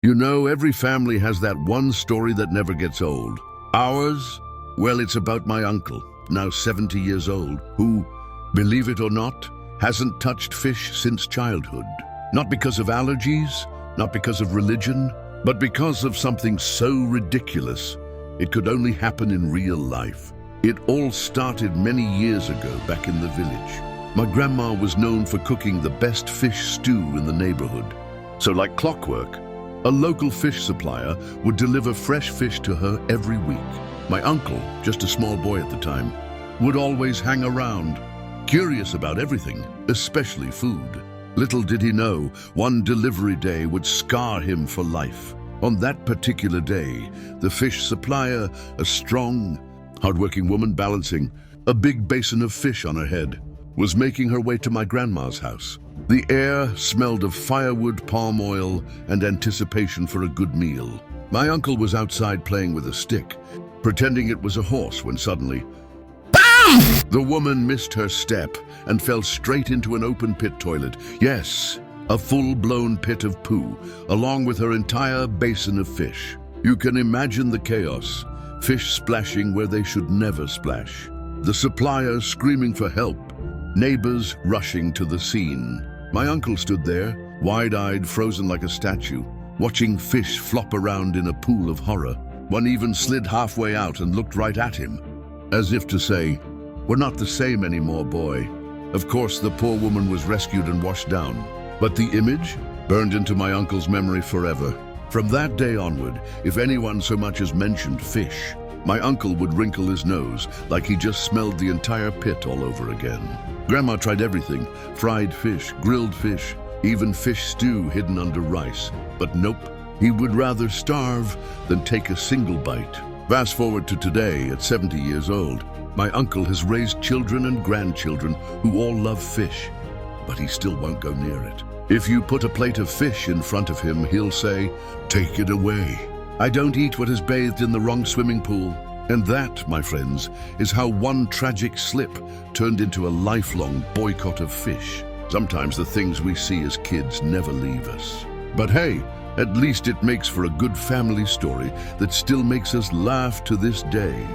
You know, every family has that one story that never gets old. Ours? Well, it's about my uncle, now 70 years old, who, believe it or not, hasn't touched fish since childhood. Not because of allergies, not because of religion, but because of something so ridiculous it could only happen in real life. It all started many years ago back in the village. My grandma was known for cooking the best fish stew in the neighborhood. So like clockwork, a local fish supplier would deliver fresh fish to her every week. My uncle, just a small boy at the time, would always hang around, curious about everything, especially food. Little did he know, one delivery day would scar him for life. On that particular day, the fish supplier, a strong, hardworking woman balancing a big basin of fish on her head, was making her way to my grandma's house. The air smelled of firewood, palm oil, and anticipation for a good meal. My uncle was outside playing with a stick, pretending it was a horse when suddenly, BAM! The woman missed her step and fell straight into an open pit toilet. Yes, a full-blown pit of poo, along with her entire basin of fish. You can imagine the chaos, fish splashing where they should never splash. The supplier screaming for help, neighbors rushing to the scene. My uncle stood there, wide-eyed, frozen like a statue, watching fish flop around in a pool of horror. One even slid halfway out and looked right at him, as if to say, "We're not the same anymore, boy." Of course, the poor woman was rescued and washed down, but the image burned into my uncle's memory forever. From that day onward, if anyone so much as mentioned fish, my uncle would wrinkle his nose like he just smelled the entire pit all over again. Grandma tried everything, fried fish, grilled fish, even fish stew hidden under rice. But nope, he would rather starve than take a single bite. Fast forward to today, at 70 years old, my uncle has raised children and grandchildren who all love fish, but he still won't go near it. If you put a plate of fish in front of him, he'll say, "Take it away. I don't eat what is bathed in the wrong swimming pool." And that, my friends, is how one tragic slip turned into a lifelong boycott of fish. Sometimes the things we see as kids never leave us. But hey, at least it makes for a good family story that still makes us laugh to this day.